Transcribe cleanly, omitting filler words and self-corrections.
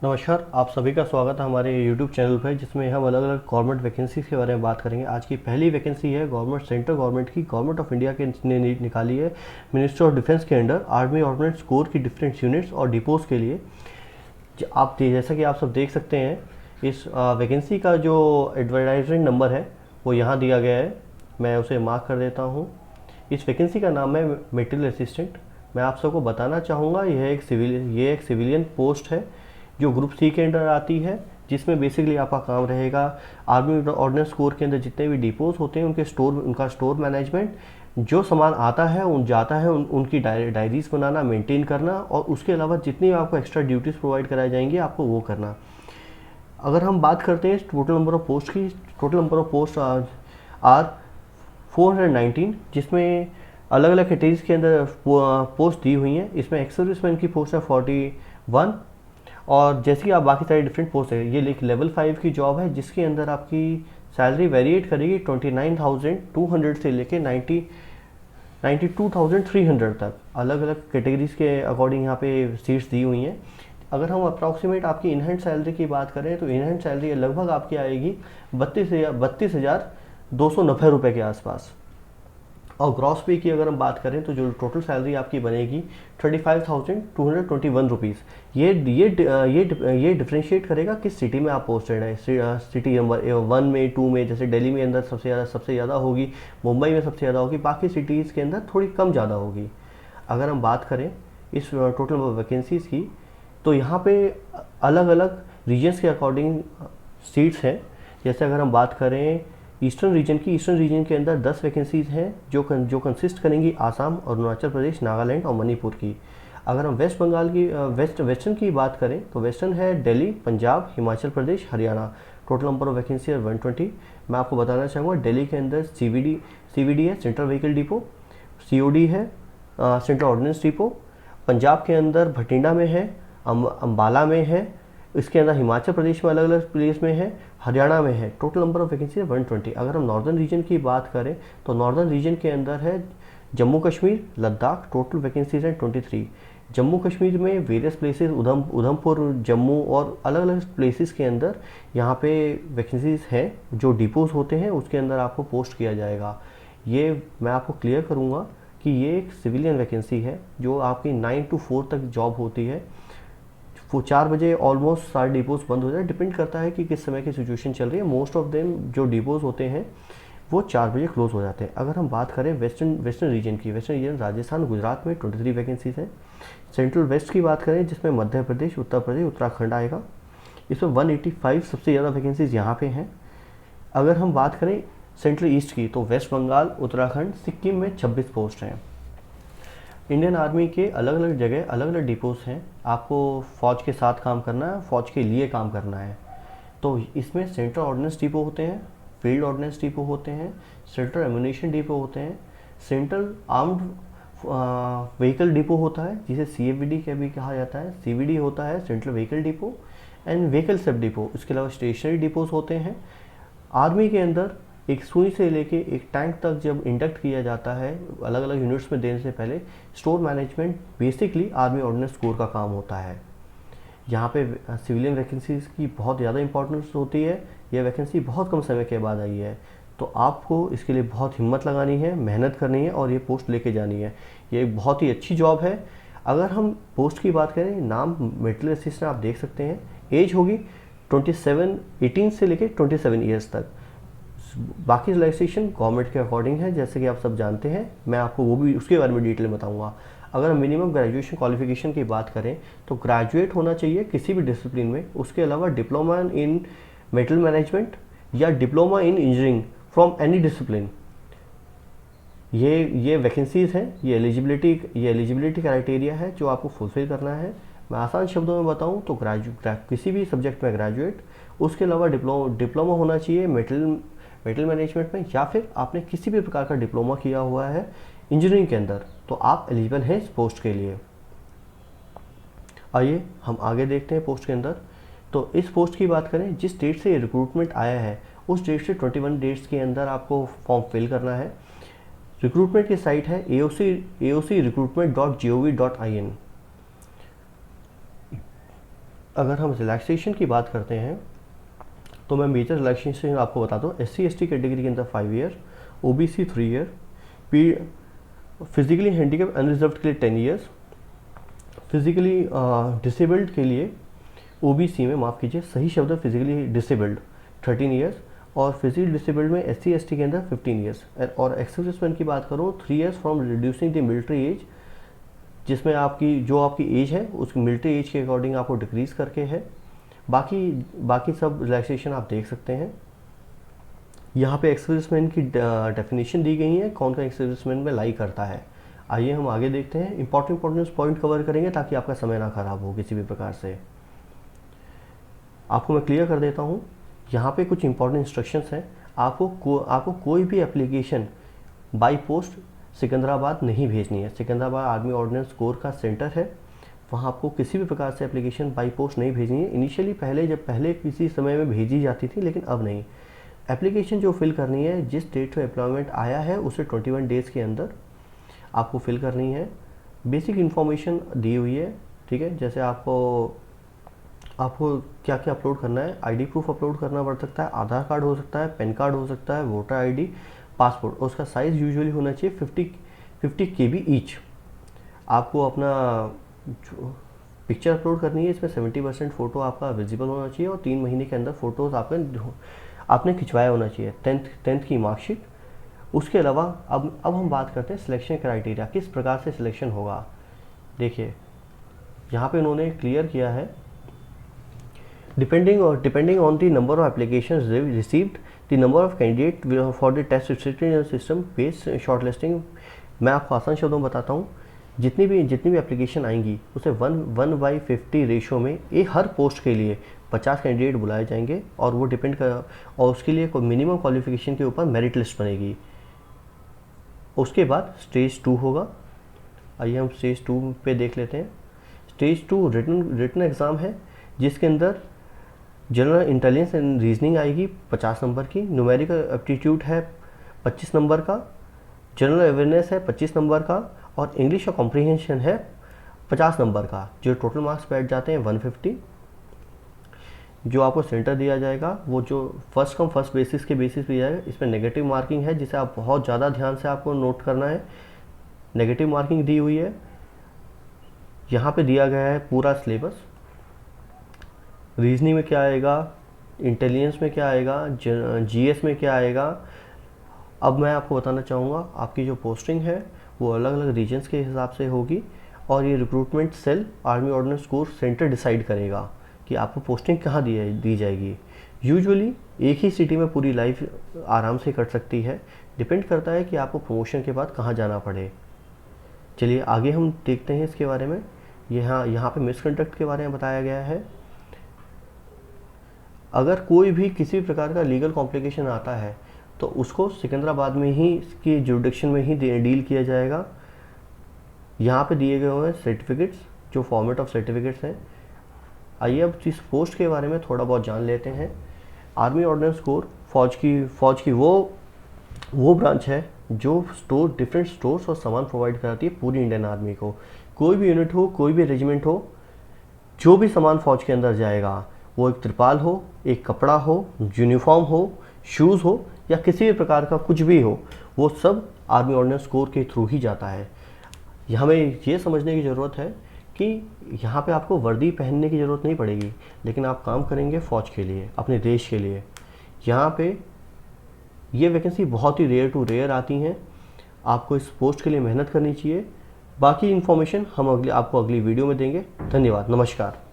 नमस्कार, आप सभी का स्वागत है हमारे YouTube चैनल पर, जिसमें हम अलग अलग गवर्नमेंट वैकेंसीज़ के बारे में बात करेंगे। आज की पहली वैकेंसी है गवर्नमेंट, सेंट्रल गवर्नमेंट की, गवर्नमेंट ऑफ इंडिया के ने निकाली है। मिनिस्ट्री ऑफ डिफेंस के अंडर आर्मी ऑर्डिनेंस कोर की डिफरेंट यूनिट्स और डिपोज के लिए। जैसा कि आप सब देख सकते हैं, इस वैकेंसी का जो एडवर्टाइजमेंट नंबर है वो यहाँ दिया गया है। मैं उसे मार्क कर देता हूँ। इस वैकेंसी का नाम है मटेरियल असिस्टेंट। मैं आप सबको बताना चाहूँगा, ये एक सिविलियन पोस्ट है जो ग्रुप सी के अंडर आती है, जिसमें बेसिकली आपका काम रहेगा आर्मी ऑर्डिनेंस कोर के अंदर जितने भी डिपोज होते हैं उनका स्टोर मैनेजमेंट, जो सामान आता है जाता है उनकी डायरीज बनाना, मेंटेन करना, और उसके अलावा जितनी आपको एक्स्ट्रा ड्यूटीज़ प्रोवाइड कराई जाएंगी आपको वो करना। अगर हम बात करते हैं टोटल नंबर ऑफ पोस्ट की, total number of post are 419, जिसमें अलग अलग कैटेगरीज के अंदर पोस्ट दी हुई हैं। इसमें एक्स सर्विसमैन की पोस्ट है 41, और जैसे कि आप बाकी सारे डिफरेंट पोस्ट है, ये लेवल 5 की जॉब है, जिसके अंदर आपकी सैलरी वेरिएट करेगी 29,200 से लेके 92,300 तक। अलग अलग कैटेगरीज के अकॉर्डिंग यहाँ पे सीट्स दी हुई हैं। अगर हम अप्रॉक्सीमेट आपकी इन हैंड सैलरी की बात करें तो इन हैंड सैलरी लगभग आपकी आएगी 32,290 के आसपास। और ग्रॉस पे की अगर हम बात करें तो जो टोटल सैलरी आपकी बनेगी 35,221 रुपीज़। ये डिफ्रेंशिएट करेगा किस सिटी में आप पोस्टेड है। सिटी नंबर 1 में, 2 में, जैसे दिल्ली में अंदर सबसे ज़्यादा होगी, मुंबई में सबसे ज़्यादा होगी, बाकी सिटीज़ के अंदर थोड़ी कम ज़्यादा होगी। अगर हम बात करें इस टोटल वैकेंसीज़ की, तो यहाँ पे अलग अलग रीजन्स के अकॉर्डिंग सीट्स हैं। जैसे अगर हम बात करें ईस्टर्न रीजन के अंदर 10 वैकेंसीज हैं जो कंसिस्ट करेंगी आसाम, अरुणाचल प्रदेश, नागालैंड और मणिपुर की। अगर हम वेस्ट बंगाल की वेस्टर्न की बात करें तो वेस्टर्न है Delhi, Punjab, Himachal Pradesh, Haryana. Total number of vacancy है 120। मैं आपको बताना चाहूँगा, दिल्ली के अंदर सीवीडी है, सेंट्रल व्हीकल डिपो। सीओडी है, सेंट्रल ऑर्डिनेंस डिपो। पंजाब के अंदर भटिंडा में है, अम्बाला में है। इसके अंदर हिमाचल प्रदेश में अलग अलग प्लेस में है, हरियाणा में है। टोटल नंबर ऑफ वैकेंसी है 120। अगर हम नॉर्दर्न रीजन की बात करें तो नॉर्दर्न रीजन के अंदर है जम्मू कश्मीर, लद्दाख। टोटल वैकेंसीज हैं 23। जम्मू कश्मीर में वेरियस प्लेसेस, उधमपुर, जम्मू और अलग अलग प्लेसेस के अंदर यहाँ पे वैकेंसीज हैं जो डिपोज होते हैं, उसके अंदर आपको पोस्ट किया जाएगा। ये मैं आपको क्लियर करूँगा कि ये एक सिविलियन वैकेंसी है जो आपकी 9 to 4 तक जॉब होती है। वो 4 बजे ऑलमोस्ट सारे डिपोज बंद हो जाए, डिपेंड करता है कि किस समय की सिचुएशन चल रही है। मोस्ट ऑफ देम जो डिपोज होते हैं वो 4 बजे क्लोज हो जाते हैं। अगर हम बात करें वेस्टर्न रीजन की, वेस्टर्न रीजन राजस्थान, गुजरात में 23 वैकेंसीज हैं। सेंट्रल वेस्ट की बात करें जिसमें मध्य प्रदेश, उत्तर प्रदेश, उत्तराखंड आएगा, इसमें 185 सबसे ज़्यादा वैकेंसीज यहाँ पे हैं। अगर हम बात करें सेंट्रल ईस्ट की तो वेस्ट बंगाल, उत्तराखंड, सिक्किम में 26 पोस्ट हैं। इंडियन आर्मी के अलग अलग जगह अलग अलग डिपोज हैं। आपको फ़ौज के साथ काम करना है, फ़ौज के लिए काम करना है, तो इसमें सेंट्रल ऑर्डिनेंस डिपो होते हैं, फील्ड ऑर्डिनेंस डिपो होते हैं, सेंट्रल एम्यूनिशन डिपो होते हैं, सेंट्रल आर्म्ड व्हीकल डिपो होता है जिसे सीएवीडी का भी कहा जाता है, सीवीडी होता है central vehicle depot and vehicle सब डिपो। इसके अलावा स्टेशनरी डिपोज होते हैं। आर्मी के अंदर एक सुई से लेके एक टैंक तक जब इंडक्ट किया जाता है अलग अलग यूनिट्स में देने से पहले, store management basically army ordnance core का काम होता है। यहाँ पे सिविलियन वैकेंसीज की बहुत ज़्यादा इंपॉर्टेंस होती है। यह वैकेंसी बहुत कम समय के बाद आई है, तो आपको इसके लिए बहुत हिम्मत लगानी है, मेहनत करनी है और ये पोस्ट लेके जानी है। ये एक बहुत ही अच्छी जॉब है। अगर हम पोस्ट की बात करें, नाम मटेरियल असिस्टेंट आप देख सकते हैं। एज होगी 18 से लेके 27 ईयर्स तक। बाकी रिलैक्सेशन गवर्नमेंट के अकॉर्डिंग है, जैसे कि आप सब जानते हैं। मैं आपको वो भी उसके बारे में डिटेल बताऊंगा। अगर मिनिमम ग्रेजुएशन क्वालिफिकेशन की बात करें तो ग्रेजुएट होना चाहिए किसी भी डिसिप्लिन में। उसके अलावा डिप्लोमा इन मेटल मैनेजमेंट या diploma in engineering from any discipline. ये वैकेंसीज हैं, ये एलिजिबिलिटी क्राइटेरिया है जो आपको फुलफिल करना है। मैं आसान शब्दों में बताऊं तो किसी भी सब्जेक्ट में ग्रेजुएट, उसके अलावा डिप्लोमा होना चाहिए मेटल मैनेजमेंट में, या फिर आपने किसी भी प्रकार का डिप्लोमा किया हुआ है इंजीनियरिंग के अंदर, तो आप एलिजिबल हैं इस पोस्ट के लिए। आइए हम आगे देखते हैं पोस्ट के अंदर। तो इस पोस्ट की बात करें, जिस डेट से रिक्रूटमेंट आया है उस डेट से 21 डेट्स के अंदर आपको फॉर्म फिल करना है। रिक्रूटमेंट की साइट है aocrecruitment.gov.in। अगर हम रिलैक्सेशन की बात करते हैं तो मैं मेजर रिलैक्सेशन आपको बता दूँ। SC/ST कैटेगरी के अंदर 5 year, OBC 3 year, P physically handicap unreserved के लिए 10 ईयर्स, फिजिकली डिसेबल्ड के लिए OBC में, माफ़ कीजिए सही शब्द है फिजिकली डिसेबल्ड, 13 ईयर्स, और फिजिकली डिसेबल्ड में SC/ST के अंदर 15 ईयर्स। और एक्स की बात करूँ 3 years from reducing the military age, जिसमें आपकी एज है उस मिलिट्री एज के अकॉर्डिंग आपको डिक्रीज़ करके है। बाकी सब रिलैक्सेशन आप देख सकते हैं। यहाँ पे एक्स-सर्विसमैन की डेफिनेशन दी गई है, कौन सा एक्स-सर्विसमैन में लाई करता है। आइए हम आगे देखते हैं, इंपॉर्टेंट पॉइंट कवर करेंगे ताकि आपका समय ना खराब हो किसी भी प्रकार से। आपको मैं क्लियर कर देता हूँ, यहाँ पे कुछ इंपॉर्टेंट इंस्ट्रक्शंस हैं। आपको कोई भी एप्लीकेशन बाई पोस्ट सिकंदराबाद नहीं भेजनी है। सिकंदराबाद आर्मी ऑर्डिनेंस कोर का सेंटर है, वहाँ आपको किसी भी प्रकार से एप्लीकेशन बाई पोस्ट नहीं भेजनी है। इनिशियली पहले किसी समय में भेजी जाती थी, लेकिन अब नहीं। एप्लीकेशन जो फिल करनी है, जिस डेट से एम्प्लॉयमेंट आया है उसे 21 डेज़ के अंदर आपको फिल करनी है। बेसिक इन्फॉर्मेशन दी हुई है, ठीक है। जैसे आपको क्या क्या अपलोड करना है। ID प्रूफ अपलोड करना पड़ सकता है, आधार कार्ड हो सकता है, पैन कार्ड हो सकता है, वोटर ID, पासपोर्ट। और उसका साइज़ यूजुअली होना चाहिए 50 KB ईच। आपको अपना जो पिक्चर अपलोड करनी है, इसमें 70% फ़ोटो आपका विजिबल होना चाहिए और 3 महीने के अंदर फ़ोटोज़ आपने खिंचवाया होना चाहिए। 10th की मार्कशीट। उसके अलावा अब हम बात करते हैं सिलेक्शन क्राइटेरिया, किस प्रकार से सिलेक्शन होगा। देखिए यहाँ पे उन्होंने क्लियर किया है, depending on the number of applications received, the number of candidate for the test system based shortlisting. मैं आपको आसान शब्दों में बताता हूँ, जितनी भी एप्लीकेशन आएंगी उसे 1:50 रेशो में हर पोस्ट के लिए 50 कैंडिडेट बुलाए जाएंगे, और वो डिपेंड कर, और उसके लिए मिनिमम क्वालिफिकेशन के ऊपर मेरिट लिस्ट बनेगी। उसके बाद स्टेज 2 होगा। आइए हम स्टेज 2 पे देख लेते हैं। स्टेज 2 रिटन एग्ज़ाम है, जिसके अंदर जनरल इंटेलिजेंस एंड रीजनिंग आएगी 50 नंबर की, न्यूमेरिकल एप्टीट्यूड है 25 नंबर का, जनरल अवेयरनेस है 25 नंबर का, और इंग्लिश और कॉम्प्रीहेंशन है 50 नंबर का। जो टोटल मार्क्स बैठ जाते हैं 150। जो आपको सेंटर दिया जाएगा वो जो फर्स्ट कम फर्स्ट बेसिस के बेसिस पे जाएगा। इसमें नेगेटिव मार्किंग है, जिसे आप बहुत ज़्यादा ध्यान से आपको नोट करना है। नेगेटिव मार्किंग दी हुई है, यहाँ पे दिया गया है पूरा सिलेबस। रीजनिंग में क्या आएगा, इंटेलिजेंस में क्या आएगा, GS में क्या आएगा। अब मैं आपको बताना चाहूँगा, आपकी जो पोस्टिंग है वो अलग अलग रीजन्स के हिसाब से होगी, और ये recruitment cell army ordnance corps centre decide करेगा कि आपको पोस्टिंग कहाँ दी जाएगी। यूजुअली एक ही सिटी में पूरी लाइफ आराम से कट सकती है, डिपेंड करता है कि आपको प्रमोशन के बाद कहाँ जाना पड़े। चलिए आगे हम देखते हैं इसके बारे में। यहाँ पे मिसकंडक्ट के बारे में बताया गया है। अगर कोई भी किसी भी प्रकार का लीगल कॉम्प्लिकेशन आता है तो उसको सिकंदराबाद में ही, इसकी जुरिडिक्शन में ही डील किया जाएगा। यहाँ पे दिए गए हुए हैं सर्टिफिकेट्स, जो फॉर्मेट ऑफ सर्टिफिकेट्स हैं। आइए अब इस पोस्ट के बारे में थोड़ा बहुत जान लेते हैं। आर्मी ऑर्डिनेंस कोर फौज की वो ब्रांच है जो डिफरेंट स्टोर्स और सामान प्रोवाइड कराती है पूरी इंडियन आर्मी को। कोई भी यूनिट हो, कोई भी रेजिमेंट हो, जो भी सामान फौज के अंदर जाएगा, वो एक त्रिपाल हो, एक कपड़ा हो, यूनिफॉर्म हो, शूज़ हो, या किसी भी प्रकार का कुछ भी हो, वो सब आर्मी ऑर्डिनेंस कोर के थ्रू ही जाता है। हमें ये समझने की ज़रूरत है कि यहाँ पे आपको वर्दी पहनने की ज़रूरत नहीं पड़ेगी, लेकिन आप काम करेंगे फ़ौज के लिए, अपने देश के लिए। यहाँ पे ये वैकेंसी बहुत ही रेयर टू रेयर आती हैं। आपको इस पोस्ट के लिए मेहनत करनी चाहिए। बाकी इन्फॉर्मेशन हम आपको अगली वीडियो में देंगे। धन्यवाद, नमस्कार।